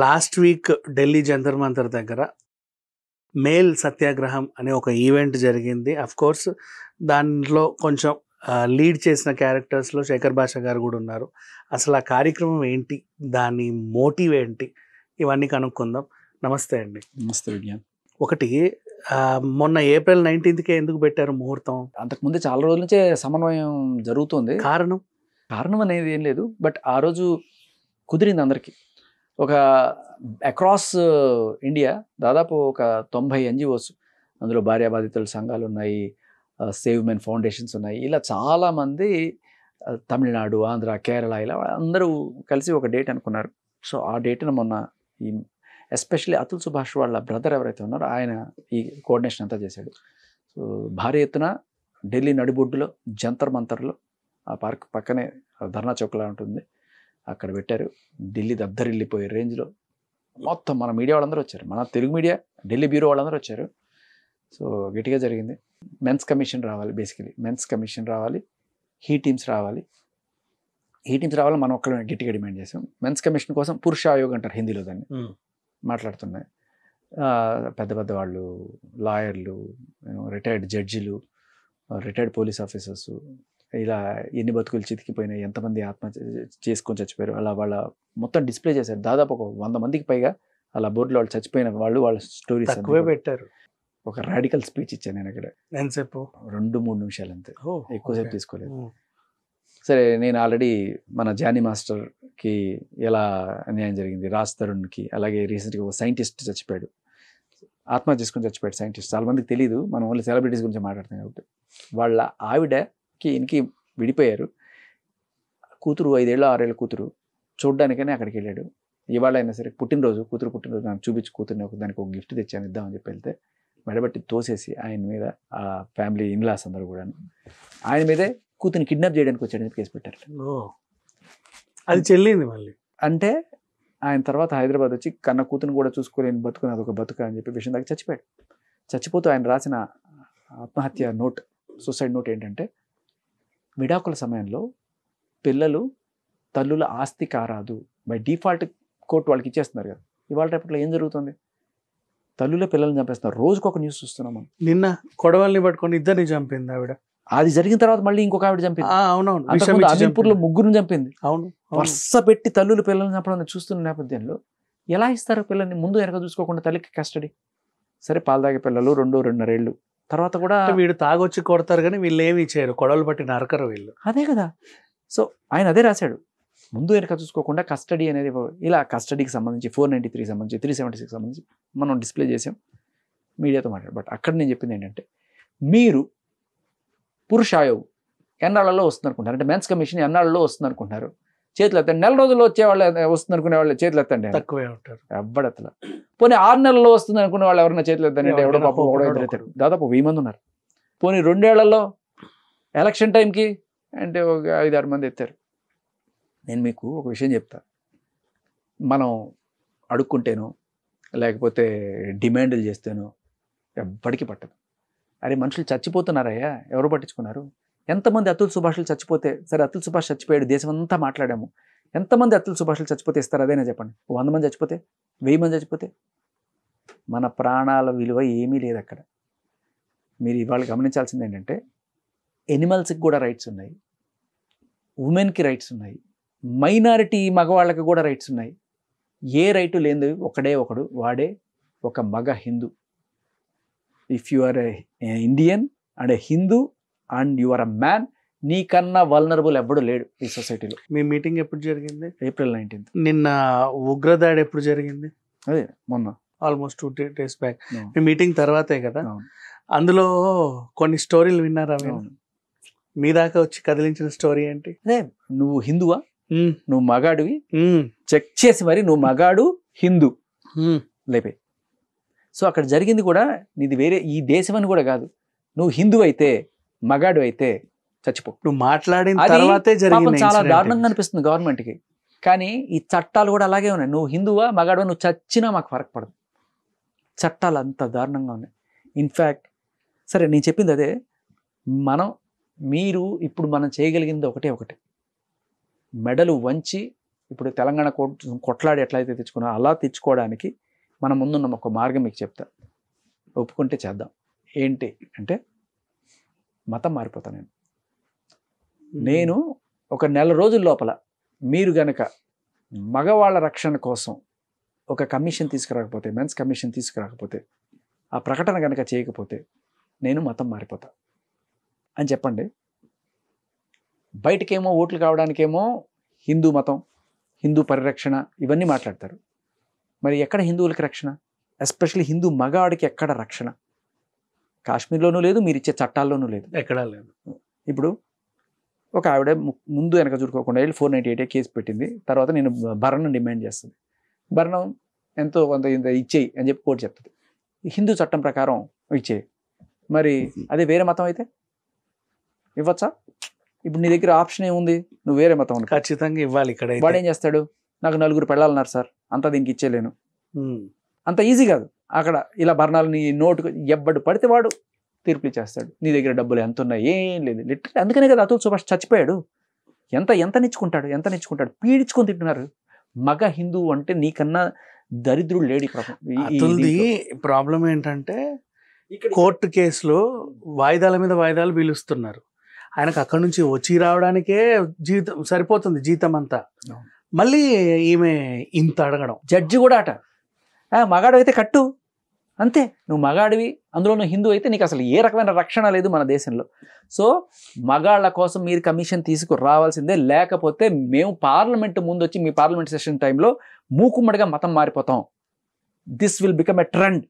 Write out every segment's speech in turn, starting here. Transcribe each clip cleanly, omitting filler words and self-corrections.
Last week Delhi Jantar Mantar దగ్గర male సత్యాగ్రహం అనే ఒక ఈవెంట్ జరిగింది. అఫ్ కోర్స్ దాంట్లో కొంచెం లీడ్ చేసిన క్యారెక్టర్స్లో శేఖర్ భాష గారు కూడా ఉన్నారు. అసలు ఆ కార్యక్రమం ఏంటి, దాని మోటివ్ ఏంటి, ఇవన్నీ కనుక్కుందాం. నమస్తే అండి. నమస్తే విజ్ఞాన్. ఒకటి, మొన్న April 19కే ఎందుకు పెట్టారు ముహూర్తం? అంతకుముందే చాలా రోజుల నుంచే సమన్వయం జరుగుతుంది. కారణం అనేది ఏం లేదు, బట్ ఆ రోజు కుదిరింది అందరికీ. ఒక అక్రాస్ ఇండియా దాదాపు ఒక 90 NGOs, అందులో భార్యాబాధితుల సంఘాలు ఉన్నాయి, సేవ్ మెన్ ఫౌండేషన్స్ ఉన్నాయి, ఇలా చాలామంది తమిళనాడు, ఆంధ్ర, కేరళ ఇలా అందరూ కలిసి ఒక డేట్ అనుకున్నారు. సో ఆ డేట్ను మొన్న ఈ ఎస్పెషల్లీ అతుల్ సుభాష్ వాళ్ళ బ్రదర్ ఎవరైతే ఉన్నారో ఆయన ఈ కోఆర్డినేషన్ అంతా చేశాడు. సో భారీ ఎత్తున ఢిల్లీ నడిబొడ్డులో జంతర్ మంతర్లో, ఆ పార్క్ పక్కనే ధర్నా చౌక్లా ఉంటుంది, అక్కడ పెట్టారు. ఢిల్లీ దద్దరిల్లిపోయే రేంజ్లో మొత్తం మన మీడియా వాళ్ళందరూ వచ్చారు, మన తెలుగు మీడియా, ఢిల్లీ బ్యూరో వాళ్ళందరూ వచ్చారు. సో గట్టిగా జరిగింది. మెన్స్ కమిషన్ రావాలి, బేసికలీ మెన్స్ కమిషన్ రావాలి, హీ టీమ్స్ రావాలి. మనం ఒక్కరు గట్టిగా డిమాండ్ చేసాం. మెన్స్ కమిషన్ కోసం పురుష ఆయోగ్ అంటారు హిందీలో దాన్ని, మాట్లాడుతున్నాయి. పెద్ద పెద్ద వాళ్ళు, లాయర్లు, రిటైర్డ్ జడ్జిలు, రిటైర్డ్ పోలీస్ ఆఫీసర్స్, ఇలా ఎన్ని బతుకులు చితికిపోయినాయి, ఎంతమంది ఆత్మహత్య చేసుకొని చచ్చిపోయారు, అలా వాళ్ళ మొత్తం డిస్ప్లే చేశారు. దాదాపు ఒక 100 మందికి పైగా అలా బోర్డులో వాళ్ళు చచ్చిపోయిన వాళ్ళ స్టోరీస్ పెట్టారు. ఒక రాడికల్ స్పీచ్ ఇచ్చాను నేను అక్కడ. ఎంతసేపు? 2-3 నిమిషాలు అంతే, ఎక్కువసేపు తీసుకోలేదు. సరే, నేను ఆల్రెడీ మన జానీ మాస్టర్కి ఎలా అన్యాయం జరిగింది, రాజ్ తరుణ్కి, అలాగే రీసెంట్గా ఒక సైంటిస్ట్ చచ్చిపోయాడు, ఆత్మహత్య చేసుకుని చచ్చిపోయాడు సైంటిస్ట్. చాలా మందికి తెలియదు, మనం ఓన్లీ సెలబ్రిటీస్ గురించి మాట్లాడుతాం కాబట్టి. వాళ్ళ ఆవిడకి ఈయనకి విడిపోయారు. కూతురు 5 ఏళ్ళ 6 ఏళ్ళ కూతురు చూడ్డానికనే అక్కడికి వెళ్ళాడు. ఇవాళ అయినా సరే కూతురు పుట్టినరోజు నాకు చూపించి కూతుర్ని దానికి ఒక గిఫ్ట్ తెచ్చాను ఇద్దామని చెప్పి వెళ్తే మెడబట్టి తోసేసి ఆయన మీద, ఆ ఫ్యామిలీ ఇన్లాస్ అందరూ కూడా ఆయన మీదే కూతురిని కిడ్నాప్ చేయడానికి వచ్చాడని కేసు పెట్టారు. అది చెల్లింది మళ్ళీ. అంటే ఆయన తర్వాత హైదరాబాద్ వచ్చి కన్న కూతురిని కూడా చూసుకోలేని బతుకుని అదొక బతుక అని చెప్పి విషయం దాకా చచ్చిపోయాడు. చచ్చిపోతూ ఆయన రాసిన ఆత్మహత్య నోట్, సూసైడ్ నోట్ ఏంటంటే, విడాకుల సమయంలో పిల్లలు తల్లుల ఆస్తి కారాదు, బై డిఫాల్ట్ కోర్టు వాళ్ళకి ఇచ్చేస్తున్నారు కదా. ఇవాళ రేపట్లో ఏం జరుగుతుంది, తల్లుల పిల్లల్ని చంపేస్తున్నారు. రోజుకు ఒక న్యూస్ చూస్తున్నాం మనం. నిన్న కొడవల్ని పట్టుకొని ఇద్దరిని చంపింది ఆవిడ. అది జరిగిన తర్వాత మళ్ళీ ఇంకొక ఆవిడ చంపింది. అవునవును, అమీర్పూర్లో 3 చంపింది. అవును, వరుస పెట్టి తల్లులు పిల్లల్ని చంపడం చూస్తున్న నేపథ్యంలో ఎలా ఇస్తారు పిల్లల్ని? ముందు వెనక చూసుకోకుండా తల్లికి కస్టడీ. సరే, పాలు తాగే పిల్లలు 2-2.5 ఏళ్ళు తర్వాత కూడా వీడు తాగొచ్చి కొడతారు కానీ వీళ్ళు ఏమి ఇచ్చారు, కొడవలు పట్టి నరకరు వీళ్ళు. అదే కదా. సో ఆయన అదే రాశాడు, ముందు వెనక చూసుకోకుండా కస్టడీ అనేది. ఇలా కస్టడీకి సంబంధించి 493 సంబంధించి 376 సంబంధించి మనం డిస్ప్లే చేసాం, మీడియాతో మాట్లాడు. బట్ అక్కడ నేను చెప్పింది ఏంటంటే, మీరు పురుష ఆయోగ్ ఎన్నాళ్ళలో వస్తుంది అనుకుంటారు, అంటే మెన్స్ కమిషన్ ఎన్నాళ్ళలో వస్తుంది అనుకుంటున్నారు? చేతులు ఎత్తండి. 4 రోజుల్లో వచ్చే వాళ్ళు వస్తుంది అనుకునే వాళ్ళు చేతులు ఎత్తండి. తక్కువే ఉంటారు, ఎవ్వడెత్తల. పోనీ 6 నెలల్లో వస్తుంది అనుకునే వాళ్ళు ఎవరైనా చేతులు ఎత్తండి అంటే ఎవడో పాపం ఎవడో ఎదురెత్తారు. దాదాపు 1000 మంది ఉన్నారు. పోనీ 2 ఏళ్లలో ఎలక్షన్ టైంకి అంటే ఒక 5-6 మంది ఎత్తారు. నేను మీకు ఒక విషయం చెప్తా, మనం అడుక్కుంటేనో లేకపోతే డిమాండ్లు చేస్తేనో ఎవ్వడికి పట్టదు. అరే, మనుషులు చచ్చిపోతున్నారయ్యా, ఎవరు పట్టించుకున్నారు? ఎంతమంది అతుల్ సుభాష్లు చచ్చిపోతే, సరే అతుల్ సుభాష్ చచ్చిపోయాడు, దేశం అంతా మాట్లాడాము, ఎంతమంది అతుల్ సుభాష్లు చచ్చిపోతే ఇస్తారు? అదేనా చెప్పండి. 100 మంది చచ్చిపోతే, 1000 మంది చచ్చిపోతే, మన ప్రాణాల విలువ ఏమీ లేదు అక్కడ. మీరు ఇవాళ గమనించాల్సింది ఏంటంటే, ఎనిమల్స్కి కూడా రైట్స్ ఉన్నాయి, ఉమెన్కి రైట్స్ ఉన్నాయి, మైనారిటీ మగవాళ్ళకి కూడా రైట్స్ ఉన్నాయి. ఏ రైటు లేనిది ఒకడే ఒకడు, వాడే ఒక మగ Hindu. If you are a Indian and a Hindu and you are a man, నీకన్నా వల్నరబుల్ ఎవ్వడు లేడు ఈ సొసైటీలో. మీ మీటింగ్ ఎప్పుడు జరిగింది? April 19th. నిన్న ఉగ్రదాడి ఎప్పుడు జరిగింది? అదే మొన్న, ఆల్మోస్ట్ 2 days బ్యాక్. మీ మీటింగ్ తర్వాతే కదా. అందులో కొన్ని స్టోరీలు విన్నారా మీరు? మీ దాకా వచ్చి కదిలించిన స్టోరీ ఏంటి? అదే, నువ్వు హిందువా, నువ్వు మగాడివి, చెక్ చేసి మరి నువ్వు మగాడు హిందూ లేపే. సో అక్కడ జరిగింది కూడా నీది వేరే ఈ దేశం అని కూడా కాదు. నువ్వు హిందూ అయితే, మగాడు అయితే చచ్చిపో. నువ్వు మాట్లాడిన తర్వాతే జరిగింది. చాలా దారుణంగా అనిపిస్తుంది గవర్నమెంట్కి, కానీ ఈ చట్టాలు కూడా అలాగే ఉన్నాయి. నువ్వు హిందువా మగాడు, నువ్వు చచ్చినా మాకు ఫరక్ పడదు. చట్టాలు అంత దారుణంగా ఉన్నాయి. ఇన్ఫ్యాక్ట్ సరే, నేను చెప్పింది అదే, మీరు ఇప్పుడు మనం చేయగలిగింది ఒకటే, మెడలు వంచి ఇప్పుడు తెలంగాణ కొట్లాడి ఎట్లయితే తెచ్చుకున్నా అలా తెచ్చుకోవడానికి మన ముందున్న ఒక మార్గం మీకు చెప్తా, ఒప్పుకుంటే చేద్దాం. ఏంటి అంటే మతం మారిపోతాను నేను ఒక నెల రోజుల లోపల మీరు గనక మగవాళ్ళ రక్షణ కోసం ఒక కమిషన్ తీసుకురాకపోతే, మెన్స్ కమిషన్ తీసుకురాకపోతే, ఆ ప్రకటన కనుక చేయకపోతే నేను మతం మారిపోతా అని చెప్పండి. బయటకేమో ఓట్లు కావడానికేమో హిందూ మతం, హిందూ పరిరక్షణ ఇవన్నీ మాట్లాడతారు. మరి ఎక్కడ హిందువులకి రక్షణ? ఎస్పెషల్లీ హిందూ మగాడికి ఎక్కడ రక్షణ? కాశ్మీర్లోనూ లేదు, మీరు ఇచ్చే చట్టాల్లోనూ లేదు, ఎక్కడా లేదు. ఇప్పుడు ఒక ఆవిడ ముందు వెనక చూడుకోకుండా వెళ్ళి 498 కేసు పెట్టింది. తర్వాత నేను భరణం డిమాండ్ చేస్తుంది. భరణం ఎంతో కొంత ఇంత ఇచ్చేయి అని చెప్పి కోర్టు చెప్తుంది. హిందూ చట్టం ప్రకారం ఇచ్చేయి. మరి అదే వేరే మతం అయితే ఇవ్వచ్చా? ఇప్పుడు నీ దగ్గర ఆప్షన్ ఏముంది? నువ్వు వేరే మతం అనుకో, ఖచ్చితంగా ఇవ్వాలి. ఇక్కడ వాడు ఏం చేస్తాడు? నాకు 4 పెళ్ళాలన్నారు సార్, అంతా దీనికి ఇచ్చేయలేను. అంత ఈజీ కాదు. అక్కడ ఇలా భరణాలని నోటు ఎవ్వడు పడితే వాడు తీర్పులు ఇచ్చేస్తాడు. నీ దగ్గర డబ్బులు ఎంత ఉన్నాయి, ఏం లేదు. లిటరల్లీ అందుకనే కదా అతుల్ సుభాష్ చచ్చిపోయాడు. ఎంత నిచ్చుకుంటాడు, పీడించుకొని తింటున్నారు. మగ హిందూ అంటే నీకన్నా దరిద్రుడు లేడీ. అతుల్ది ప్రాబ్లం ఏంటంటే కోర్టు కేసులో వాయిదాల మీద వాయిదాలు పిలుస్తున్నారు. ఆయనకు అక్కడి నుంచి వచ్చి రావడానికే జీతం సరిపోతుంది, జీతం అంతా. మళ్ళీ ఈమె ఇంత అడగడం. జడ్జి కూడా అట మగాడు అయితే కట్టు అంతే, నువ్వు మగాడివి, అందులో నువ్వు హిందూ అయితే నీకు అసలు ఏ రకమైన రక్షణ లేదు మన దేశంలో. సో మగాళ్ళ కోసం మీరు కమిషన్ తీసుకురావాల్సిందే, లేకపోతే మేము పార్లమెంట్ ముందు వచ్చి మీ పార్లమెంట్ సెషన్ టైంలో మూకుమ్మడిగా మతం మారిపోతాం. This will become a trend.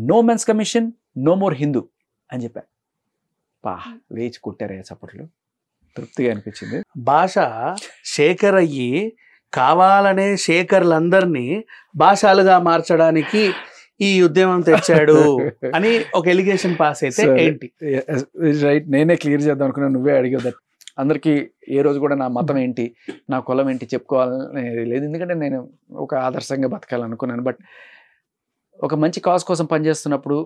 #No men's commission, no more Hindu అని చెప్పా. లేచి కుట్టారే చప్పట్లు, తృప్తిగా అనిపించింది. భాష శేఖర్ అయ్యి కావాలనే శేఖర్లందరినీ భాషలుగా మార్చడానికి ఈ ఉద్యమం తెచ్చాడు అని ఒక ఎలిగేషన్ పాస్ అయితే ఏంటి? రైట్, నేనే క్లియర్ చేద్దాం అనుకున్నా, నువ్వే అడిగేదా. అందరికీ ఏ రోజు కూడా నా మతం ఏంటి, నా కులం ఏంటి చెప్పుకోవాలనేది లేదు. ఎందుకంటే నేను ఒక ఆదర్శంగా బతకాలనుకున్నాను. బట్ ఒక మంచి కాజ్ కోసం పనిచేస్తున్నప్పుడు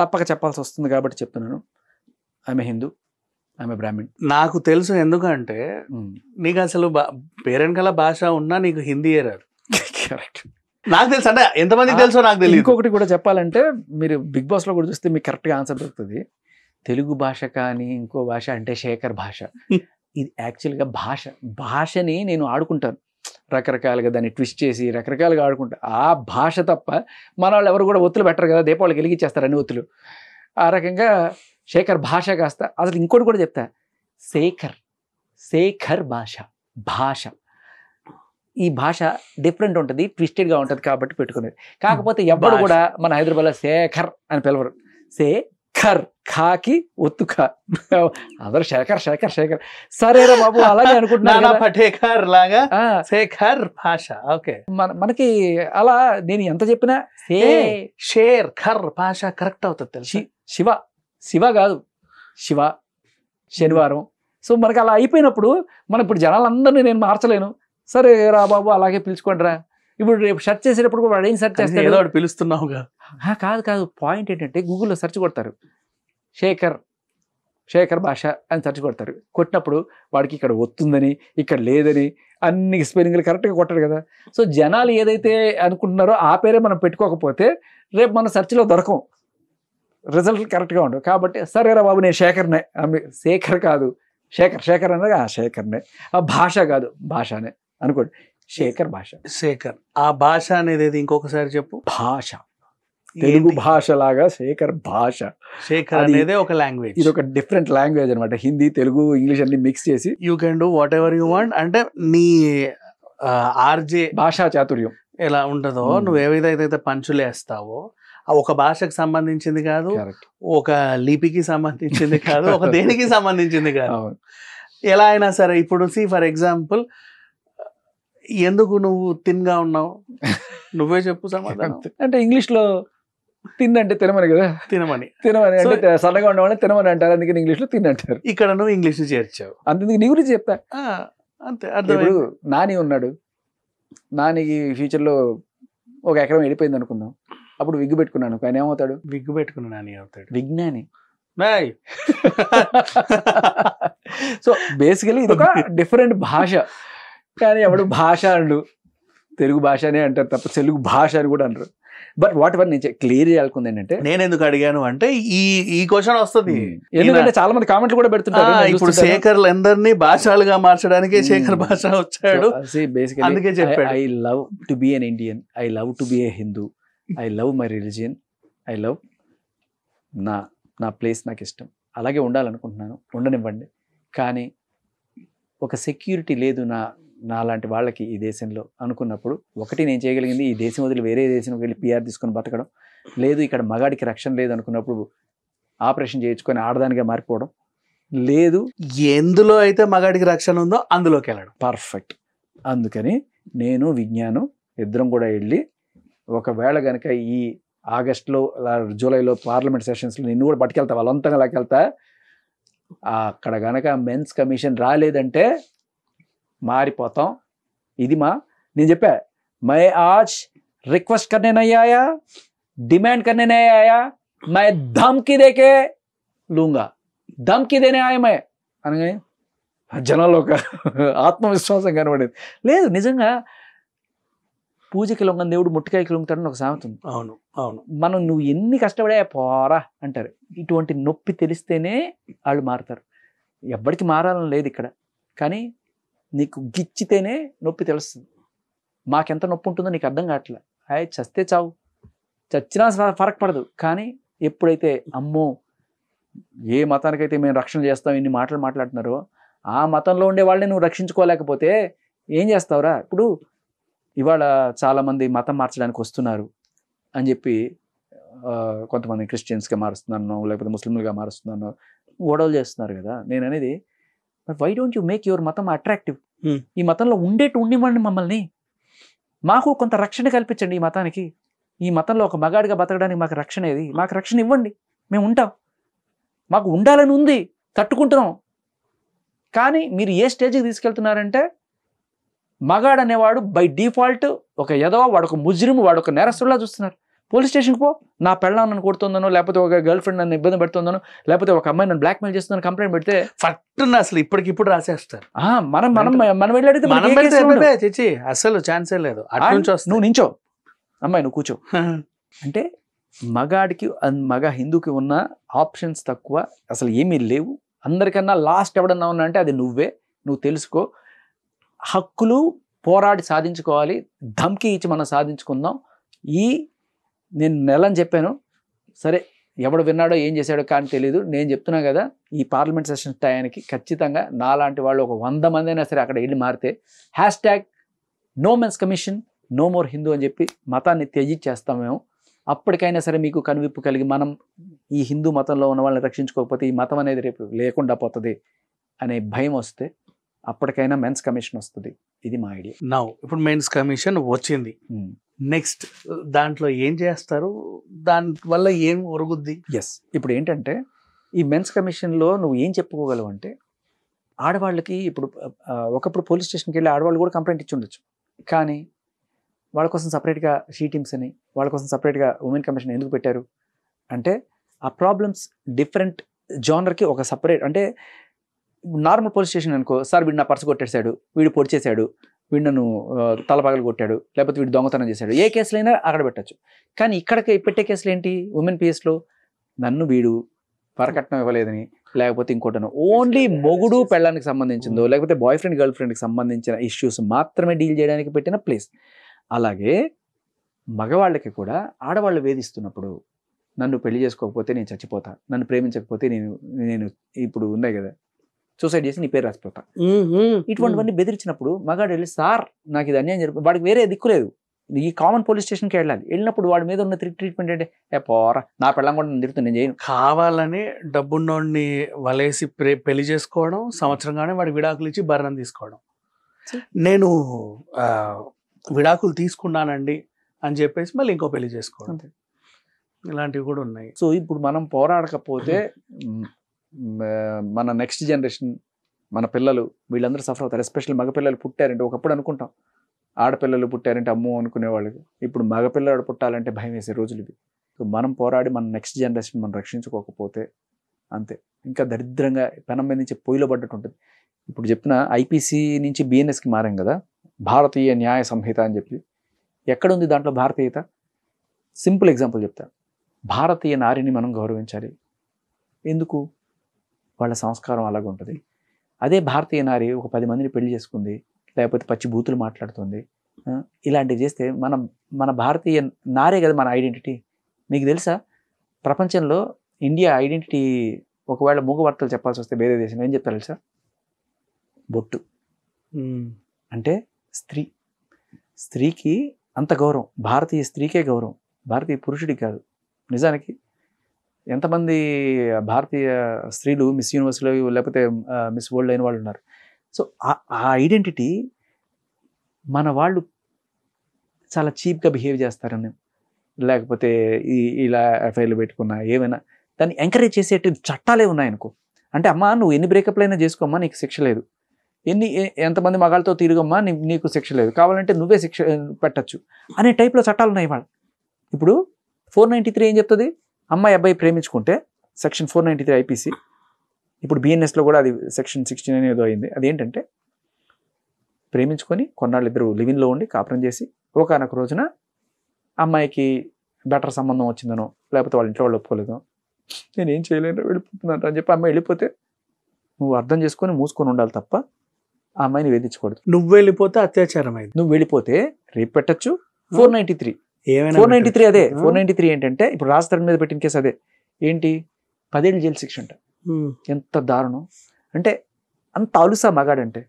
తప్పక చెప్పాల్సి వస్తుంది కాబట్టి చెప్తున్నాను. ఆమె హిందూ, ఆమె బ్రాహ్మణ్. నాకు తెలుసు, ఎందుకంటే నీకు అసలు పేరెంట్కల భాష ఉన్నా నీకు హిందీ రాదు. కరెక్ట్, నాకు తెలుసు. అంటే ఎంతమందికి తెలుసో నాకు తెలియదు. ఇంకొకటి కూడా చెప్పాలంటే, మీరు బిగ్ బాస్ లో కూడా చూస్తే మీకు కరెక్ట్గా ఆన్సర్ దొరుకుతుంది. తెలుగు భాష కానీ ఇంకో భాష అంటే శేఖర్ భాష. ఇది యాక్చువల్గా భాషని నేను ఆడుకుంటాను రకరకాలుగా, దాన్ని ట్విస్ట్ చేసి రకరకాలుగా ఆడుకుంటా. ఆ భాష తప్ప మన వాళ్ళు ఎవరు కూడా ఒత్తులు పెట్టరు కదా, దీపావళికి వెలిగించేస్తారు అన్ని ఒత్తులు. ఆ రకంగా శేఖర్ భాష కాస్త, అసలు ఇంకోటి కూడా చెప్తా, శేఖర్ భాష ఈ భాష డిఫరెంట్ ఉంటుంది, ట్విస్టెడ్గా ఉంటుంది కాబట్టి పెట్టుకునేది. కాకపోతే ఎవరు కూడా మన హైదరాబాద్లో శేఖర్ అని పిలవరు. శేఖర్ ఖాకి ఒత్తు ఖా, అందరూ శేఖర్. సరేరా బాబు అలాగే అనుకుంటున్నా, పటేకర్ లాగా శేఖర్ భాష. ఓకే, మనకి అలా నేను ఎంత చెప్పినా షేర్ ఖర్ భాష కరెక్ట్ అవుతుంది. తెలుసు, శివ కాదు, శివ శనివారం. సో మనకి అలా అయిపోయినప్పుడు మనం ఇప్పుడు జనాలందరినీ నేను మార్చలేను. సరే రా బాబు అలాగే పిలుచుకోండి రా. ఇప్పుడు రేపు సెర్చ్ చేసేటప్పుడు కూడా వాడు ఏం సెర్చ్ చేస్తాడు? ఏదో పిలుస్తున్నావుగా. కాదు, పాయింట్ ఏంటంటే గూగుల్లో సెర్చ్ కొడతారు శేఖర్ భాష అని సెర్చ్ కొడతారు. కొట్టినప్పుడు వాడికి ఇక్కడ వస్తుందని ఇక్కడ లేదని అన్ని స్పెల్లింగ్లు కరెక్ట్గా కొట్టాడు కదా. సో జనాలు ఏదైతే అనుకుంటున్నారో ఆ పేరే మనం పెట్టుకోకపోతే రేపు మన సెర్చ్లో దొరకం, రిజల్ట్ కరెక్ట్గా ఉండవు. కాబట్టి సరేరా బాబు నేను శేఖర్నే, శేఖర్ కాదు శేఖర్ అన్నది శేఖర్నే, ఆ భాష కాదు భాషనే అనుకోండి, శేఖర్ భాష. ఆ భాష అనేది ఇంకొకసారి చెప్పు. భాష, తెలుగు భాష లాగా శేఖర్ భాష. శేఖర్ అనేది ఒక లాంగ్వేజ్, ఇది ఒక డిఫరెంట్ లాంగ్వేజ్ అనమాట. హిందీ, తెలుగు, ఇంగ్లీష్ అన్ని మిక్స్ చేసి you can do what ever you want. అంటే నీ ఆర్జే భాషా చాతుర్యం ఎలా ఉంటుందో, నువ్వు ఏదైతే పంచులు వేస్తావో ఒక భాషకు సంబంధించింది కాదు, ఒక లిపికి సంబంధించింది కాదు, ఒక దేనికి సంబంధించింది కాదు. ఎలా అయినా సరే. ఇప్పుడు ఫర్ ఎగ్జాంపుల్, ఎందుకు నువ్వు తిన్గా ఉన్నావు నువ్వే చెప్పు సమాధానం. అంటే ఇంగ్లీష్లో తిన్నంటే తినమని కదా, తినమని అంటే సన్నగా ఉండమని తినమని అంటారు, అందుకని ఇంగ్లీష్లో తిన్నంటారు. ఇక్కడ నువ్వు ఇంగ్లీష్ చేర్చావు, అందుకు నీ గురించి చెప్తా అంతే. ఇప్పుడు నాని ఉన్నాడు, నానికి ఫ్యూచర్లో ఒక ఎకరం వెళ్ళిపోయింది అనుకుందాం, అప్పుడు విగ్గు పెట్టుకున్నాను, ఆయన ఏమవుతాడు? విగ్గు పెట్టుకున్న నాని అవుతాడు, విజ్ఞాని. సో బేసికలీ ఇది ఒక డిఫరెంట్ భాష, కానీ ఎవడు భాష అండు, తెలుగు భాష అనే అంటారు తప్ప తెలుగు భాష అని కూడా అంటారు. బట్ వాట్ ఎవర్ నేను క్లియర్ చేయాలనుకుంది ఏంటంటే, నేను ఎందుకు అడిగాను అంటే ఈ క్వశ్చన్ వస్తుంది, ఎందుకంటే చాలా మంది కామెంట్లు కూడా పెడుతుంటారు. ఇప్పుడు శేఖర్ అందరినీ భాషలుగా మార్చడానికి శేఖర్ భాష వచ్చాడు, అందుకే చెప్పాడు. I love to be an Indian, I love to be A Hindu, I love my religion, I love నా ప్లేస్ నాకు ఇష్టం, అలాగే ఉండాలనుకుంటున్నాను, ఉండనివ్వండి. కానీ ఒక సెక్యూరిటీ లేదు నా లాంటి వాళ్ళకి ఈ దేశంలో అనుకున్నప్పుడు, ఒకటి నేను చేయగలిగింది ఈ దేశం వదిలి వేరే దేశంకి వెళ్ళి పిఆర్ తీసుకొని బతకడం, లేదు ఇక్కడ మగాడికి రక్షణ లేదు అనుకున్నప్పుడు ఆపరేషన్ చేయించుకొని ఆడదానిగా మారిపోవడం, లేదు ఎందులో అయితే మగాడికి రక్షణ ఉందో అందులోకి వెళ్ళడం. పర్ఫెక్ట్. అందుకని నేను విజ్ఞానం ఇద్దరం కూడా వెళ్ళి, ఒకవేళ కనుక ఈ ఆగస్టులో జూలైలో పార్లమెంట్ సెషన్స్లో నిన్ను కూడా పట్టుకెళ్తా, బలవంతంగా లాకెళ్తా, అక్కడ కనుక మెన్స్ కమిషన్ రాలేదంటే మారిపోతాం. ఇది నేను చెప్పా, మై ఆజ్ రిక్వెస్ట్ కర్నే నహీ ఆయా, డిమాండ్ కర్నే నహీ ఆయా, మై ధమ్కి దేకే లూంగా, ధమ్కి దేనే ఆయా మై అనగానే జనాల్లో ఒక ఆత్మవిశ్వాసం కనబడేది. లేదు, నిజంగా పూజకి లొంగని దేవుడు ముట్టికాయకి లొంగుతాడని ఒక సామెత ఉంది. అవును అవును. మనం నువ్వు ఎన్ని కష్టపడే పోరా అంటారు. ఇటువంటి నొప్పి తెలిస్తేనే వాళ్ళు మారుతారు. ఎవ్వడికి మారాలని లేదు ఇక్కడ, కానీ నీకు గిచ్చితేనే నొప్పి తెలుస్తుంది. మాకెంత నొప్పి ఉంటుందో నీకు అర్థం కావట్లే. చస్తే చావు, చచ్చినా ఫరక్ పడదు. కానీ ఎప్పుడైతే అమ్మో ఏ మతానికైతే మేము రక్షణ చేస్తాం ఇన్ని మాటలు మాట్లాడుతున్నారో, ఆ మతంలో ఉండే వాళ్ళని నువ్వు రక్షించుకోలేకపోతే ఏం చేస్తావురా? ఇప్పుడు ఇవాళ చాలామంది మతం మార్చడానికి వస్తున్నారు అని చెప్పి కొంతమంది క్రిస్టియన్స్గా మారుస్తున్నాను, లేకపోతే ముస్లింలుగా మారుస్తున్నాను, గొడవలు చేస్తున్నారు కదా. నేను అనేది, why don't you make your మతం అట్రాక్టివ్? ఈ మతంలో ఉండివ్వండి మమ్మల్ని, మాకు కొంత రక్షణ కల్పించండి ఈ మతానికి. ఈ మతంలో ఒక మగాడిగా బతకడానికి మాకు రక్షణ ఏది? మాకు రక్షణ ఇవ్వండి, మేము ఉంటాం, మాకు ఉండాలని ఉంది, తట్టుకుంటున్నాం. కానీ మీరు ఏ స్టేజ్కి తీసుకెళ్తున్నారంటే, మగాడు అనేవాడు బై డిఫాల్ట్ ఒక ఎదవ, వాడు ఒక ముజ్రిము, వాడు ఒక నేరస్తులా చూస్తున్నారు. పోలీస్ స్టేషన్కి పో, నా పెళ్ళాం నన్ను కొడుతుందనో, లేకపోతే ఒక గర్ల్ ఫ్రెండ్ నన్ను ఇబ్బంది పెడుతుందనో, లేకపోతే ఒక అమ్మాయి నన్ను బ్లాక్మెయిల్ చేస్తుందని కంప్లైంట్ పెడితే ఫస్ట్ అసలు ఇప్పటికిప్పుడు రాసేస్తారు. మనం వెళ్ళి అసలు ఛాన్సే లేదు. నువ్వు నించో అమ్మాయి, నువ్వు కూర్చో అంటే, మగాడికి మగ హిందూకి ఉన్న ఆప్షన్స్ తక్కువ, అసలు ఏమీ లేవు. అందరికన్నా లాస్ట్ ఎవడన్నా ఉన్నా అంటే అది నువ్వే. నువ్వు తెలుసుకో, హక్కులు పోరాడి సాధించుకోవాలి, ధమ్కి ఇచ్చి మనం సాధించుకుందాం. నేను నెలని చెప్పాను, సరే ఎవడు విన్నాడో ఏం చేశాడో కానీ తెలియదు. నేను చెప్తున్నా కదా, ఈ పార్లమెంట్ సెషన్ టయానికి ఖచ్చితంగా నాలాంటి వాళ్ళు ఒక 100 మంది అయినా సరే అక్కడ వెళ్ళి మారితే #no men's commission, no more Hindu అని చెప్పి మతాన్ని త్యజించేస్తాం మేము. అప్పటికైనా సరే మీకు కనువిప్పు కలిగి, మనం ఈ హిందూ మతంలో ఉన్న వాళ్ళని రక్షించుకోకపోతే ఈ మతం అనేది రేపు లేకుండా పోతుంది అనే భయం వస్తే అప్పటికైనా మెన్స్ కమిషన్ వస్తుంది. ఇది మా ఐడియా. ఇప్పుడు మెన్స్ కమిషన్ వచ్చింది, నెక్స్ట్ దాంట్లో ఏం చేస్తారు? దాని వల్ల ఏం ఒరుగుద్ది? ఇప్పుడు ఏంటంటే, ఈ మెన్స్ కమిషన్లో నువ్వు ఏం చెప్పుకోగలవు అంటే, ఆడవాళ్ళకి ఇప్పుడు ఒకప్పుడు పోలీస్ స్టేషన్కి వెళ్ళి ఆడవాళ్ళు కూడా కంప్లైంట్ ఇచ్చి ఉండొచ్చు. కానీ వాళ్ళ కోసం సపరేట్గా షీ టీమ్స్ అని, వాళ్ళ కోసం సపరేట్గా ఉమెన్ కమిషన్ ఎందుకు పెట్టారు అంటే, ఆ ప్రాబ్లమ్స్ డిఫరెంట్ జానర్కి ఒక సపరేట్. అంటే నార్మల్ పోలీస్ స్టేషన్ అనుకో, సార్ వీడు నా పర్సు కొట్టేశాడు, వీడు పొడిచేశాడు, వీడు నన్ను తలపగలు కొట్టాడు, లేకపోతే వీడు దొంగతనం చేశాడు, ఏ కేసులైనా అక్కడ పెట్టచ్చు. కానీ ఇక్కడికి పెట్టే కేసులు ఏంటి? ఉమెన్ పిఎస్లో నన్ను వీడు వరకట్నం ఇవ్వలేదని, లేకపోతే ఇంకోటను, ఓన్లీ మొగుడు పెళ్ళానికి సంబంధించిందో, లేకపోతే బాయ్ ఫ్రెండ్ గర్ల్ ఫ్రెండ్కి సంబంధించిన ఇష్యూస్ మాత్రమే డీల్ చేయడానికి పెట్టిన ప్లేస్. అలాగే మగవాళ్ళకి కూడా ఆడవాళ్ళు వేధిస్తున్నప్పుడు, నన్ను పెళ్లి చేసుకోకపోతే నేను చచ్చిపోతా, నన్ను ప్రేమించకపోతే నేను ఇప్పుడు ఉన్నాయి కదా సూసైడ్ చేసి నీ పేరు రాసిపోతా, ఇటువంటివన్నీ బెదిరించినప్పుడు మగాడు వెళ్ళి, సార్ నాకు ఇది అన్యాయం జరిపి, వాడికి వేరే దిక్కులేదు, ఈ కామన్ పోలీస్ స్టేషన్కి వెళ్ళాలి. వెళ్ళినప్పుడు వాడి మీద ఉన్న ట్రీట్మెంట్ అంటే, పోరా నా పెళ్ళం కూడా నేను తిరుగుతుంది, నేను చేయను. కావాలని డబ్బున్నోడిని వలేసి పెళ్లి చేసుకోవడం, సంవత్సరంగానే వాడికి విడాకులు ఇచ్చి భరణం తీసుకోవడం. నేను విడాకులు తీసుకున్నానండి అని చెప్పేసి మళ్ళీ ఇంకో పెళ్లి చేసుకోవడం, ఇలాంటివి కూడా ఉన్నాయి. సో ఇప్పుడు మనం పోరాడకపోతే మన నెక్స్ట్ జనరేషన్, మన పిల్లలు వీళ్ళందరూ సఫర్ అవుతారు. ఎస్పెషల్లీ మగపిల్లలు పుట్టారంటే, ఒకప్పుడు అనుకుంటాం ఆడపిల్లలు పుట్టారంటే అమ్మో అనుకునేవాళ్ళు, ఇప్పుడు మగపిల్లడు పుట్టాలంటే భయం వేసే రోజులు ఇవి. సో మనం పోరాడి మన నెక్స్ట్ జనరేషన్ మనం రక్షించుకోకపోతే అంతే. ఇంకా దరిద్రంగా పెనం మీద నుంచి పొయ్యిలో పడ్డట్టు ఉంటుంది. ఇప్పుడు చెప్పిన ఐపీసీ నుంచి బిఎన్ఎస్కి మారాం కదా, భారతీయ న్యాయ సంహిత అని చెప్పి. ఎక్కడుంది దాంట్లో భారతీయత? సింపుల్ ఎగ్జాంపుల్ చెప్తా. భారతీయ నారిని మనం గౌరవించాలి. ఎందుకు? వాళ్ళ సంస్కారం అలాగ ఉంటుంది. అదే భారతీయ నారి ఒక 10 మందిని పెళ్లి చేసుకుంది, లేకపోతే పచ్చి బూతులు మాట్లాడుతుంది, ఇలాంటివి చేస్తే మన భారతీయ నారే కదా మన ఐడెంటిటీ. మీకు తెలుసా, ప్రపంచంలో ఇండియా ఐడెంటిటీ ఒకవేళ మూగవార్తలు చెప్పాల్సి వస్తే వేరే దేశం ఏం చెప్తారు తెలుసా? బొట్టు. అంటే స్త్రీకి అంత గౌరవం, భారతీయ స్త్రీకే గౌరవం, భారతీయ పురుషుడికి కాదు. నిజానికి ఎంతమంది భారతీయ స్త్రీలు మిస్ యూనివర్స్లో లేకపోతే మిస్ వరల్డ్ అయిన వాళ్ళు ఉన్నారు. సో ఆ ఐడెంటిటీ మన వాళ్ళు చాలా చీప్గా బిహేవ్ చేస్తారని, లేకపోతే ఇలా ఎఫ్ఐఆర్లు పెట్టుకున్నా ఏమైనా దాన్ని ఎంకరేజ్ చేసేటి చట్టాలే ఉన్నాయనుకో. అంటే అమ్మా నువ్వు ఎన్ని బ్రేకప్లు అయినా చేసుకోమ్మా, నీకు శిక్ష లేదు. ఎంతమంది మగాళ్ళతో తిరుగమ్మా, నీకు శిక్ష లేదు, కావాలంటే నువ్వే శిక్ష పెట్టచ్చు అనే టైప్లో చట్టాలు ఉన్నాయి వాళ్ళు. ఇప్పుడు 493 ఏం చెప్తుంది? అమ్మాయి అబ్బాయి ప్రేమించుకుంటే సెక్షన్ 493 ఐపీసీ, ఇప్పుడు బిఎన్ఎస్లో కూడా అది సెక్షన్ 69 ఏదో అయింది. అదేంటంటే ప్రేమించుకొని కొన్నాళ్ళు ఇద్దరు లివిన్లో ఉండి కాపురం చేసి ఒకనొక రోజున అమ్మాయికి బెటర్ సంబంధం వచ్చిందనో, లేకపోతే వాళ్ళ ఇంట్లో వాళ్ళు ఒప్పుకోలేదో, నేను ఏం చేయలేను వెళ్ళిపోతున్నాను అని చెప్పి అమ్మాయి వెళ్ళిపోతే నువ్వు అర్థం చేసుకొని మూసుకొని ఉండాలి తప్ప ఆ అమ్మాయిని వేధించకూడదు. నువ్వు వెళ్ళిపోతే అత్యాచారం అయింది, నువ్వు వెళ్ళిపోతే రేపు పెట్టచ్చు. 493 అదే 493 ఏంటంటే ఇప్పుడు రాజధాని మీద పెట్టిన కేసు అదే. ఏంటి? 10 ఏళ్ళు జైలు శిక్ష అంట. ఎంత దారుణం అంటే, అంత అలుసా మగాడంటే,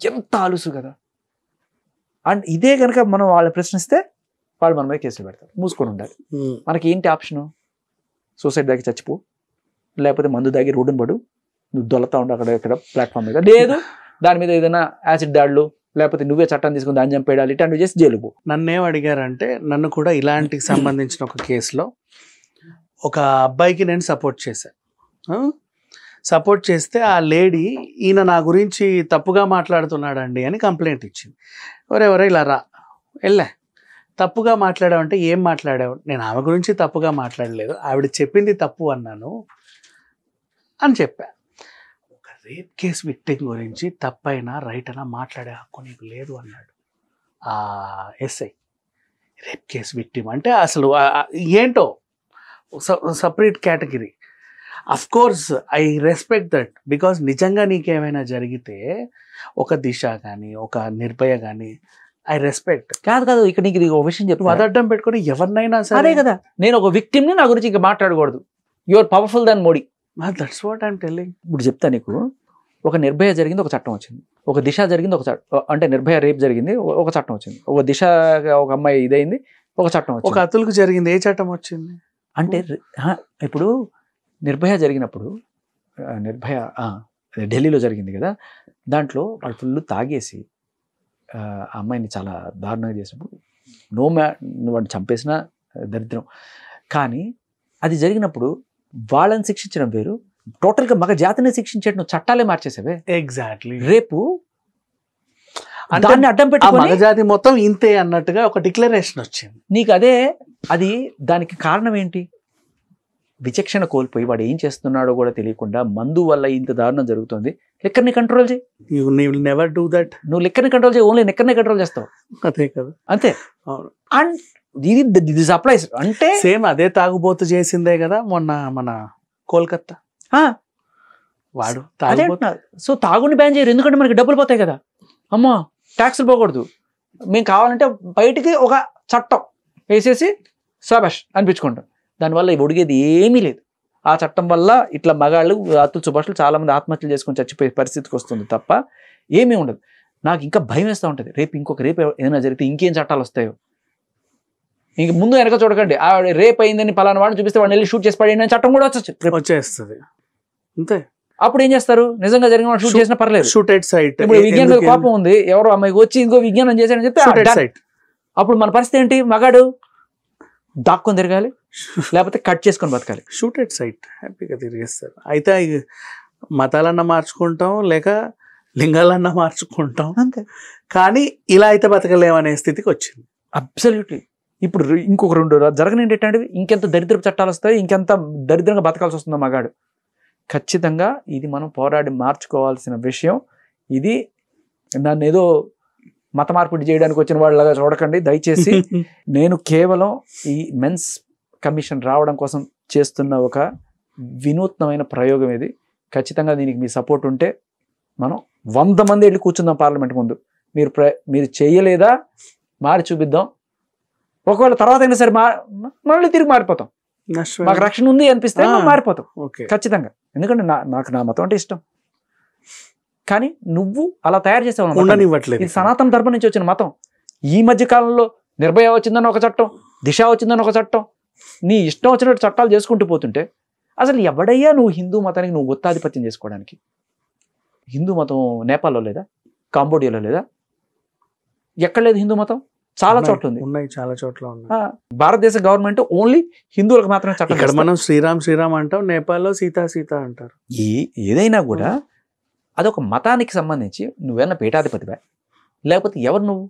ఎంత అలుసు కదా. అండ్ ఇదే కనుక మనం వాళ్ళని ప్రశ్నిస్తే వాళ్ళు మన మీద కేసులు పెడతారు. మూసుకొని ఉండాలి. మనకి ఏంటి ఆప్షను? సూసైడ్ దాగి చచ్చిపో, లేకపోతే మందు దాగి రోడ్డును పడు, నువ్వు దొలతా ఉండు అక్కడ ఇక్కడ ప్లాట్ఫామ్ మీద. లేదు దాని మీద ఏదైనా యాసిడ్ దాడులు, లేకపోతే నువ్వే చట్టాన్ని తీసుకుని దాన్ని చంపేయాలి, ఇట్లాంటివి చేసి జైలుకు పో. నన్నేం అడిగారంటే, నన్ను కూడా ఇలాంటికి సంబంధించిన ఒక కేసులో ఒక అబ్బాయికి నేను సపోర్ట్ చేశాను. సపోర్ట్ చేస్తే ఆ లేడీ ఈయన నా గురించి తప్పుగా మాట్లాడుతున్నాడండి అని కంప్లైంట్ ఇచ్చింది. ఎవరెవరో ఇలా వెళ్ళా, తప్పుగా మాట్లాడావంటే ఏం మాట్లాడావు? నేను ఆమె గురించి తప్పుగా మాట్లాడలేదు, ఆవిడ చెప్పింది తప్పు అన్నాను అని చెప్పా. ఒక రేప్ కేసు విక్టిమ్ గురించి తప్పైనా రైట్ అయినా మాట్లాడే హక్కు నీకు లేదు అన్నాడు ఆ ఎస్ఐ. రేప్ కేసు విక్టిమ్ అంటే అసలు ఏంటో separate category. Of course I respect that, because నిజంగా నీకేమైనా జరిగితే ఒక దిశ కానీ ఒక నిర్భయ కానీ ఐ రెస్పెక్ట్. కాదు ఇక్కడ నీకు ఒక విషయం చెప్పి అదడ్డం పెట్టుకుని ఎవరినైనా సరే కదా, నేను ఒక విక్టిమ్ని నా గురించి ఇంకా మాట్లాడకూడదు. You are powerful than Modi. That's what I'm telling. ఇప్పుడు చెప్తా నీకు, ఒక నిర్భయ జరిగింది, ఒక చట్టం వచ్చింది. ఒక దిశ జరిగింది, ఒక చట్టం. అంటే నిర్భయ రేప్ జరిగింది, ఒక చట్టం వచ్చింది. ఒక దిశ ఒక అమ్మాయి ఇదైంది, ఒక చట్టం వచ్చింది. ఒక అతులకు జరిగింది, ఏ చట్టం వచ్చింది? అంటే ఇప్పుడు నిర్భయ జరిగినప్పుడు, నిర్భయ ఢిల్లీలో జరిగింది కదా, దాంట్లో వాళ్ళు ఫుల్ తాగేసి ఆ అమ్మాయిని చాలా దారుణంగా చేసినప్పుడు వాడిని చంపేసిన దరిద్రం. కానీ అది జరిగినప్పుడు వాళ్ళని శిక్షించడం వేరు, టోటల్గా మగ జాతిని శిక్షించేట చట్టాలే మార్చేసావే. ఎగ్జాక్ట్లీ. రేపు దాన్ని అడ్డం పెట్టి మగజాతి మొత్తం ఇంతే అన్నట్టుగా ఒక డిక్లరేషన్ వచ్చింది నీకు. అది దానికి కారణం ఏంటి? విచక్షణ కోల్పోయి వాడు ఏం చేస్తున్నాడో కూడా తెలియకుండా మందు వల్ల ఇంత దారుణం జరుగుతుంది. లిక్కర్ని కంట్రోల్ చేయి. You will never do that. నువ్వు లిక్కర్ని కంట్రోల్ చేయి, ఓన్లీ లిక్కర్ని కంట్రోల్ చేస్తావు. అదే కదా, అంతే. అండ్ ఇది సప్లైస్ అంటే సేమ్ అదే తాగుబోతు చేసిందే కదా మొన్న మన కోల్కత్తా. వాడు సో తాగుని బ్యాన్ చేయరు, ఎందుకంటే మనకి డబ్బులు పోతాయి కదా. అమ్మా ట్యాక్సులు పోకూడదు, మేము కావాలంటే బయటికి ఒక చట్టం వేసేసి శాబాష్ అనిపించుకుంటాం. దానివల్ల ఒడిగేది ఏమీ లేదు. ఆ చట్టం వల్ల ఇట్లా మగాళ్ళు అతులు సుభాషులు చాలా మంది ఆత్మహత్యలు చేసుకొని చచ్చిపోయే పరిస్థితికి వస్తుంది తప్ప ఏమీ ఉండదు. నాకు ఇంకా భయం వేస్తూ ఉంటుంది, రేపు ఇంకొక రేపు ఏదైనా జరిగితే ఇంకేం చట్టాలు వస్తాయో. ఇంక ముందు వెనక చూడకండి, రేప్ అయిందని పలానా వాడిని చూపిస్తే వాడిని వెళ్ళి షూట్ చేసి పడేయండి అని చట్టం కూడా వచ్చేస్తుంది. అంతే. అప్పుడు ఏం చేస్తారు? నిజంగా జరిగిన వాడు షూట్ చేసినా పర్లేదు. Shoot at sight. ఇప్పుడు విజ్ఞానం మీద కోపం ఉంది, ఎవరో అమ్మాయికి వచ్చి ఇంకో విజ్ఞానం చేశాడని చెప్తే అప్పుడు మన పరిస్థితి ఏంటి? మగాడు దాక్కొని తిరగాలి, లేకపోతే కట్ చేసుకొని బతకాలి. షూటెడ్ సైట్ హ్యాపీగా తిరిగేస్తారు. అయితే మతాలన్నా మార్చుకుంటాం, లేక లింగాలన్నా మార్చుకుంటాం, అంతే. కానీ ఇలా అయితే బతకలేమనే స్థితికి వచ్చింది. అబ్సల్యూట్లీ. ఇప్పుడు ఇంకొక 2 జరగనండి ఎట్లాంటివి, ఇంకెంత దరిద్రపు చట్టాలు వస్తాయి, ఇంకెంత దరిద్రంగా బతకాల్సి వస్తుందో మగాడు. ఖచ్చితంగా ఇది మనం పోరాడి మార్చుకోవాల్సిన విషయం. ఇది నన్ను ఏదో మత మార్పిడి చేయడానికి వచ్చిన వాళ్ళగా చూడకండి దయచేసి. నేను కేవలం ఈ మెన్స్ కమిషన్ రావడం కోసం చేస్తున్న ఒక వినూత్నమైన ప్రయోగం ఇది. ఖచ్చితంగా దీనికి మీ సపోర్ట్ ఉంటే మనం 100 మంది వెళ్ళి కూర్చుందాం పార్లమెంట్ ముందు. మీరు చేయలేదా మారి చూపిద్దాం. ఒకవేళ తర్వాత అయినా సరే మళ్ళీ తిరిగి మారిపోతాం. మాకు రక్షణ ఉంది అనిపిస్తే మారిపోతాం ఖచ్చితంగా. ఎందుకంటే నాకు నా మతం అంటే ఇష్టం. కానీ నువ్వు అలా తయారు చేసావు. ఇది సనాతన ధర్మం నుంచి వచ్చిన మతం. ఈ మధ్య కాలంలో నిర్భయ వచ్చిందని ఒక చట్టం, దిశ వచ్చిందని ఒక చట్టం, నీ ఇష్టం వచ్చినట్టు చట్టాలు చేసుకుంటూ పోతుంటే అసలు ఎవడయ్యా నువ్వు హిందూ మతానికి నువ్వు గుత్తాధిపత్యం చేసుకోవడానికి? హిందూ మతం నేపాల్లో లేదా, కాంబోడియాలో లేదా, ఎక్కడ లేదు హిందూ మతం? చాలా చోట్ల ఉంది. చాలా చోట్ల ఉంది. భారతదేశ గవర్నమెంట్ ఓన్లీ హిందువులకు మాత్రమే చట్టం. ఇక్కడ మనం శ్రీరామ్ అంటాం, నేపాల్లో సీత అంటారు. ఏదైనా కూడా అదొక మతానికి సంబంధించి నువ్వేనా పీఠాధిపతివా, లేకపోతే ఎవరు నువ్వు?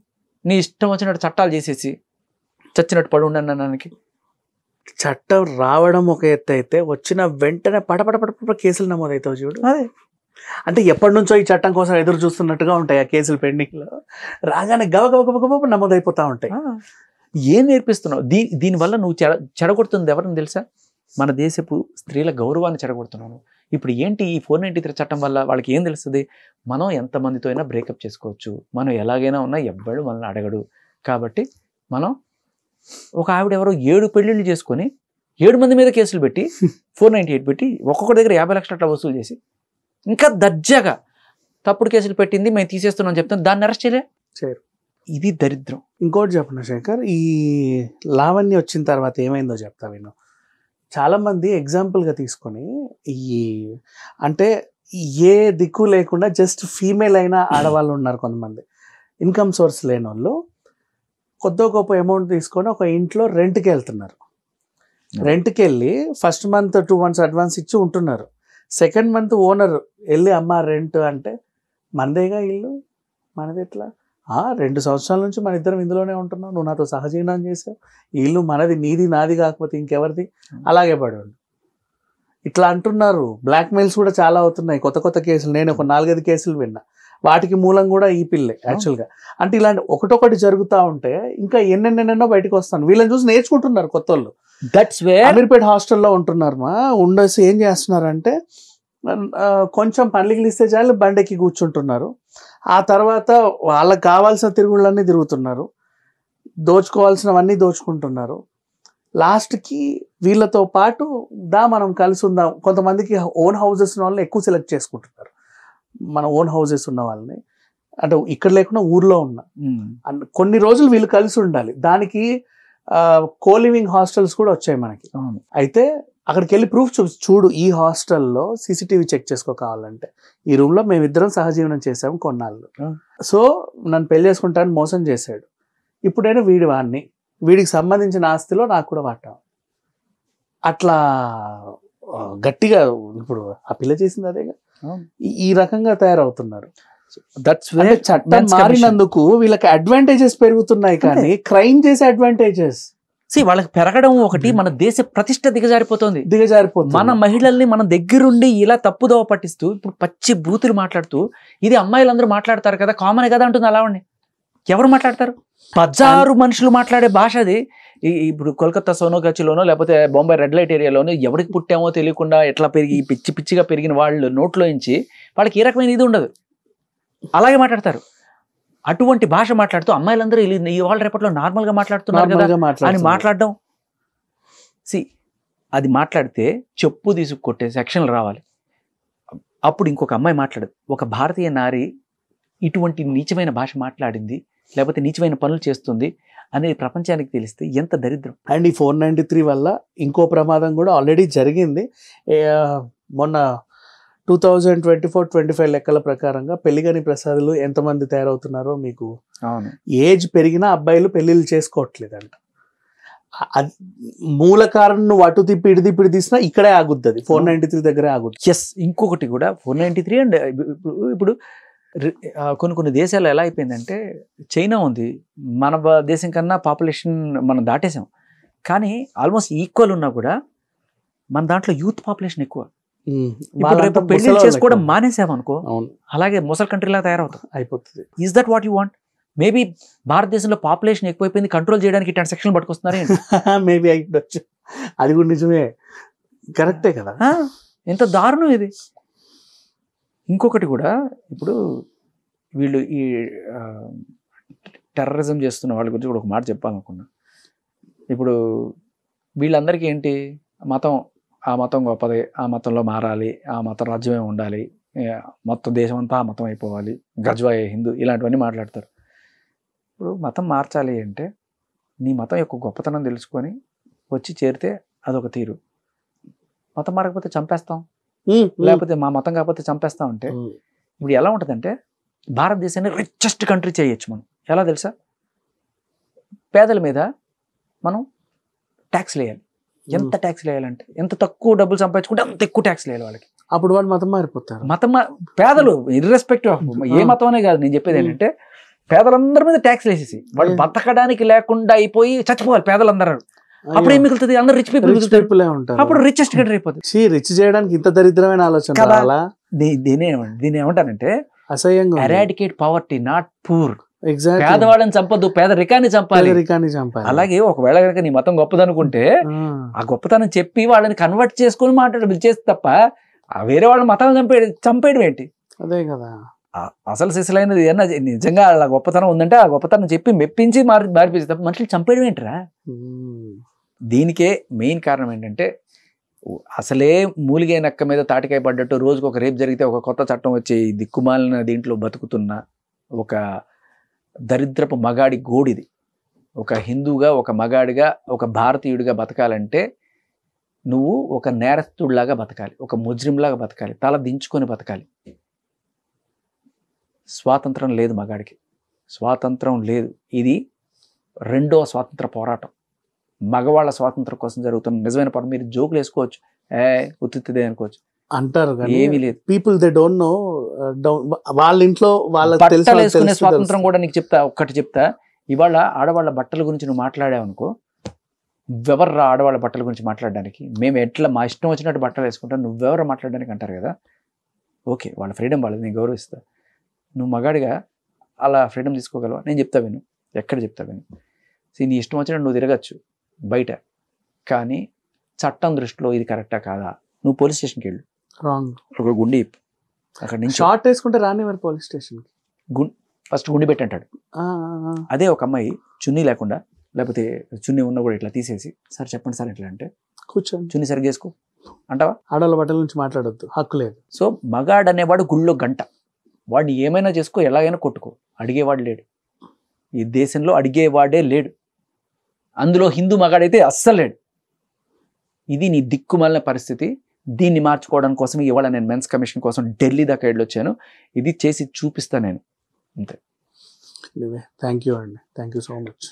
నీ ఇష్టం వచ్చినట్టు చట్టాలు చేసేసి చచ్చినట్టు పడి ఉండడానికి. చట్టం రావడం ఒక ఎత్తు అయితే వచ్చిన వెంటనే పడపడ కేసులు నమోదవుతావు చూడు. అదే అంటే ఎప్పటి నుంచో ఈ చట్టం కోసం ఎదురు చూస్తున్నట్టుగా ఉంటాయి ఆ కేసులు పెండింగ్ లో. రాగానే గబ నమోదైపోతా ఉంటాయి. ఏం నేర్పిస్తున్నావు? దీనివల్ల నువ్వు చెడగొడుతుంది ఎవరిని తెలుసా? మన దేశపు స్త్రీల గౌరవాన్ని చెడగొడుతున్నాను. ఇప్పుడు ఏంటి ఈ 493 చట్టం వల్ల వాళ్ళకి ఏం తెలుస్తుంది? మనం ఎంతమందితో అయినా బ్రేకప్ చేసుకోవచ్చు, మనం ఎలాగైనా ఉన్నా ఎవ్వడు మనల్ని అడగడు. కాబట్టి మనం ఒక ఆవిడ ఎవరో 7 పెళ్లిళ్ళు చేసుకొని 7 మంది మీద కేసులు పెట్టి 498 పెట్టి ఒక్కొక్కటి దగ్గర 50 లక్షలు అట్లా వసూలు చేసి ఇంకా దర్జాగా తప్పుడు కేసులు పెట్టింది మేము తీసేస్తున్నాం చెప్తాను, దాన్ని అరెస్ట్ చేయలేరు. ఇది దరిద్రం. ఇంకోటి చెప్పండి శేఖర్, ఈ లావణ్య వచ్చిన తర్వాత ఏమైందో చెప్తా విను. చాలామంది ఎగ్జాంపుల్గా తీసుకొని ఈ అంటే ఏ దిక్కు లేకుండా జస్ట్ ఫీమేల్ అయిన ఆడవాళ్ళు ఉన్నారు కొంతమంది, ఇన్కమ్ సోర్స్ లేని వాళ్ళు. కొద్ది గొప్ప అమౌంట్ తీసుకొని ఒక ఇంట్లో రెంట్కి వెళ్తున్నారు. రెంట్కి వెళ్ళి ఫస్ట్ మంత్ 2 months అడ్వాన్స్ ఇచ్చి ఉంటున్నారు. సెకండ్ మంత్ ఓనర్ వెళ్ళి అమ్మ రెంట్ అంటే మనదేగా ఇల్లు, మనది ఎట్లా? 2 సంవత్సరాల నుంచి మన ఇద్దరం ఇందులోనే ఉంటున్నాం, నువ్వు నాతో సహజీవనం చేసావు, ఈ ఇల్లు మనది, నీది నాది కాకపోతే ఇంకెవరిది? అలాగే పడాడు. ఇట్లా అంటున్నారు. బ్లాక్మెయిల్స్ కూడా చాలా అవుతున్నాయి, కొత్త కేసులు. నేను ఒక 4-5 కేసులు విన్నా. వాటికి మూలం కూడా ఈ పిల్లే యాక్చువల్గా. అంటే ఇలాంటి ఒకటొకటి జరుగుతూ ఉంటే ఇంకా ఎన్నెన్నెన్నో బయటకు వస్తాను. వీళ్ళని చూసి నేర్చుకుంటున్నారు కొత్త వాళ్ళు. అమీర్పేట హాస్టల్లో ఉంటున్నారు. ఉండేసి ఏం చేస్తున్నారంటే కొంచెం పనులకి ఇస్తే చాలు బండెక్కి కూర్చుంటున్నారు. ఆ తర్వాత వాళ్ళకి కావాల్సిన తిరుగుళ్ళన్నీ తిరుగుతున్నారు, దోచుకోవాల్సినవన్నీ దోచుకుంటున్నారు. లాస్ట్కి వీళ్ళతో పాటు మనం కలిసి ఉందాం. కొంతమందికి ఓన్ హౌసెస్ ఉన్న వాళ్ళని ఎక్కువ సెలెక్ట్ చేసుకుంటున్నారు. మన ఓన్ హౌసెస్ ఉన్న వాళ్ళని, అంటే ఇక్కడ లేకుండా ఊర్లో ఉన్న కొన్ని రోజులు వీళ్ళు కలిసి ఉండాలి. దానికి కోలివింగ్ హాస్టల్స్ కూడా వచ్చాయి మనకి. అయితే అక్కడికి వెళ్ళి ప్రూఫ్ చూడు, ఈ హాస్టల్లో సీసీటీవీ చెక్ చేసుకో కావాలంటే, ఈ రూమ్లో మేమిద్దరం సహజీవనం చేసాము కొన్నాళ్ళు. సో నన్ను పెళ్లి చేసుకుంటానని మోసం చేశాడు. ఇప్పుడైనా వీడికి సంబంధించిన ఆస్తిలో నాకు కూడా వాటా. అట్లా గట్టిగా ఇప్పుడు ఆ పిల్ల చేసింది అదేగా. ఈ రకంగా తయారవుతున్నారు. చట్టం మారినందుకు వీళ్ళకి అడ్వాంటేజెస్ పెరుగుతున్నాయి, కానీ క్రైమ్ చేసే అడ్వాంటేజెస్ వాళ్ళకి పెరగడం ఒకటి. మన దేశ ప్రతిష్ట దిగజారిపోతుంది. మన మహిళల్ని మన దగ్గరుండి ఇలా తప్పుదోవ పట్టిస్తూ ఇప్పుడు పచ్చి బూతులు మాట్లాడుతూ, ఇది అమ్మాయిలందరూ మాట్లాడతారు కదా, కామన్ కదా అంటుంది. అలా ఉండి ఎవరు మాట్లాడతారు? 10,000 మనుషులు మాట్లాడే భాష అది. ఇప్పుడు కోల్కతా సోనోగచ్చిలోనో లేకపోతే బొంబాయి రెడ్ లైట్ ఏరియాలోనో ఎవరికి పుట్టామో తెలియకుండా ఎట్లా పెరిగి పిచ్చిగా పెరిగిన వాళ్ళు నోట్లో నుంచి వాళ్ళకి ఏ రకమైన ఇది ఉండదు, అలాగే మాట్లాడతారు. అటువంటి భాష మాట్లాడుతూ అమ్మాయిలందరూ ఇవాళ రేపట్లో నార్మల్గా మాట్లాడుతున్నారు కదా అని మాట్లాడడం. అది మాట్లాడితే చెప్పు తీసుకు కొట్టే సెక్షన్లు రావాలి. అప్పుడు ఇంకొక అమ్మాయి మాట్లాడదు. ఒక భారతీయ నారి ఇటువంటి నీచమైన భాష మాట్లాడింది లేకపోతే నీచమైన పనులు చేస్తుంది అనేది ప్రపంచానికి తెలిస్తే ఎంత దరిద్రం. అండ్ ఈ 493 వల్ల ఇంకో ప్రమాదం కూడా ఆల్రెడీ జరిగింది. మొన్న 2024-25 లెక్కల ప్రకారంగా పెళ్లిగని ప్రసాదులు ఎంతమంది తయారవుతున్నారో మీకు. ఏజ్ పెరిగినా అబ్బాయిలు పెళ్లిళ్ళు చేసుకోవట్లేదంట. మూల కారణం నువ్వు అటు తిప్పి ఇటు తిప్పి తీసినా ఇక్కడే ఆగుద్ది, అది 493 దగ్గరే ఆగుద్ది. ఇంకొకటి కూడా 493 అండ్ ఇప్పుడు కొన్ని దేశాలు ఎలా అయిపోయిందంటే, చైనా ఉంది, మన దేశం కన్నా పాపులేషన్ మనం దాటేసాం, కానీ ఆల్మోస్ట్ ఈక్వల్ ఉన్నా కూడా మన దాంట్లో యూత్ పాపులేషన్ ఎక్కువ. ఇప్పుడు రేపు పెళ్లి చేసుకోవడం మానేసామనుకో, అలాగే ముసలి కంట్రీలా తయారవుతాం, అయిపోతుంది. Is that what you want? Maybe భారతదేశంలో పాపులేషన్ ఎక్కువైపోయింది, కంట్రోల్ చేయడానికి ఇట్లాంటి సెక్షన్ పట్టుకొస్తున్నారు. మేబీ అయిపోవచ్చు, అది కూడా నిజమే, కరెక్టే కదా. ఎంత దారుణం ఇది. ఇంకొకటి కూడా, ఇప్పుడు వీళ్ళు ఈ టెర్రరిజం చేస్తున్న వాళ్ళ గురించి కూడా ఒక మాట చెప్పాలనుకున్నా. ఇప్పుడు వీళ్ళందరికీ ఏంటి, మతం, ఆ మతం గొప్పది, ఆ మతంలో మారాలి, ఆ మతం రాజ్యమే ఉండాలి, మొత్తం దేశం అంతా ఆ మతం అయిపోవాలి, గజ్వాయే హిందూ, ఇలాంటివన్నీ మాట్లాడతారు. ఇప్పుడు మతం మార్చాలి అంటే నీ మతం యొక్క గొప్పతనం తెలుసుకొని వచ్చి చేరితే అదొక తీరు. మతం మారకపోతే చంపేస్తాం, లేకపోతే మా మతం కాకపోతే చంపేస్తాం అంటే ఇప్పుడు ఎలా ఉంటుందంటే, భారతదేశాన్ని రిచెస్ట్ కంట్రీ చేయొచ్చు మనం. ఎలా తెలుసా? పేదల మీద మనం ట్యాక్స్ వేయాలి. ఎంత ట్యాక్స్ వేయాలంటే, ఎంత తక్కువ డబ్బులు సంపాదించుకుంటే అంత ఎక్కువ ట్యాక్స్ వేయాలి వాళ్ళకి. అప్పుడు వాళ్ళు మతం మారిపోతారు. పేదలు ఇర్రెస్పెక్టివ్ ఆఫ్ ఏ మతం అనే కాదు, నేను చెప్పేది ఏంటంటే పేదలందరి మీద ట్యాక్స్ వేసేసి వాళ్ళు బతకడానికి లేకుండా అయిపోయి చచ్చిపోవాలి పేదలందరూ. అప్పుడు ఏం మిగులుతుంది? అందరూ రిచ్ పీపుల్ ఉంటారు. అప్పుడు రిచెస్ట్ కంట్రీ అయిపోతుంది. రిచ్ చేయడానికి ఇంత దరిద్రమైన ఆలోచన. దీని ఏమంటానంటే అసహ్యంగా, eradicate poverty, not poor. Exactly. పేదవాళ్ళని చంపద్దు, పేదరికాన్ని చంపాలి. అలాగే ఒకవేళ కనుక నీ మతం గొప్పదనుకుంటే ఆ గొప్పతనం చెప్పి వాళ్ళని కన్వర్ట్ చేసుకుని మాట్లాడదు చేస్తే తప్ప వేరే వాళ్ళ మతాన్ని చంపేయడం ఏంటి? అదే కదా అసలు సిసలైనది. ఏమన్నా నిజంగా అలా గొప్పతనం ఉందంటే ఆ గొప్పతనం చెప్పి మెప్పించి మార్పించి తప్ప మనుషులు చంపేయడం ఏంటరా? దీనికే మెయిన్ కారణం ఏంటంటే, అసలే మూలిగే నక్క మీద తాటికాయ పడ్డట్టు రోజుకు ఒక రేపు జరిగితే ఒక కొత్త చట్టం వచ్చి దిక్కుమాలిన దీంట్లో బతుకుతున్న ఒక దరిద్రపు మగాడి గోడిది. ఒక హిందూగా, ఒక మగాడిగా, ఒక భారతీయుడిగా బతకాలంటే నువ్వు ఒక నేరస్తుడిలాగా బతకాలి, ఒక ముజ్రింలాగా బతకాలి, తల దించుకొని బతకాలి. స్వాతంత్రం లేదు మగాడికి, స్వాతంత్రం లేదు. ఇది రెండవ స్వాతంత్ర పోరాటం. మగవాళ్ళ స్వాతంత్రం కోసం జరుగుతున్న నిజమైన పోరాటం. మీరు జోకులు వేసుకోవచ్చు, ఉత్తిదే అనుకోవచ్చు, అంటారు, ఏమీ లేదు. People they don't know. వాళ్ళ ఇంట్లో వాళ్ళ బట్టలు వేసుకునే స్వాతంత్రం కూడా నీకు చెప్తా, ఒక్కటి చెప్తా. ఇవాళ ఆడవాళ్ళ బట్టల గురించి నువ్వు మాట్లాడావు అనుకో, ఎవరు ఆడవాళ్ళ బట్టల గురించి మాట్లాడడానికి? మేము ఎట్లా మా ఇష్టం వచ్చినట్టు బట్టలు వేసుకుంటాం, నువ్వెవరు మాట్లాడడానికి అంటారు కదా. ఓకే, వాళ్ళ ఫ్రీడమ్ వాళ్ళది, నేను గౌరవిస్తా. నువ్వు మగాడిగా అలా ఫ్రీడమ్ తీసుకోగలవా? నేను చెప్తా విను, ఎక్కడ చెప్తా విను. నీ ఇష్టం వచ్చినట్టు నువ్వు తిరగచ్చు బయట, కానీ చట్టం దృష్టిలో ఇది కరెక్టా కాదా? నువ్వు పోలీస్ స్టేషన్కి వెళ్ళు, రాంగ్ ఒక గుండి అక్కడ నుంచి షార్ట్ వేసుకుంటే రాని మరి పోలీస్ స్టేషన్కి. ఫస్ట్ గుండి పెట్టి అంటాడు. అదే ఒక అమ్మాయి చున్నీ లేకుండా, లేకపోతే చున్నీ ఉన్నా కూడా ఇట్లా తీసేసి, సార్ చెప్పండి సార్ ఇట్లా అంటే, కూర్చొని చున్నీ సరిగ్గా వేసుకో అంటావా? ఆడవాళ్ళ బట్టల నుంచి మాట్లాడొద్దు, హక్కు లేదు. సో మగాడు అనేవాడు గుళ్ళో గంట, వాడు ఏమైనా చేసుకో, ఎలాగైనా కొట్టుకో, అడిగేవాడు లేడు ఈ దేశంలో, అడిగేవాడే లేడు. అందులో హిందూ మగాడైతే అస్సలు లేడు. ఇది నీ దిక్కుమాలిన పరిస్థితి. దీన్ని మార్చుకోవడం కోసం ఇవాళ నేను మెన్స్ కమిషన్ కోసం ఢిల్లీ దాకా వెళ్ళొచ్చాను. ఇది చేసి చూపిస్తాను నేను, అంతే. థ్యాంక్ యూ అండి, థ్యాంక్ యూ సో మచ్.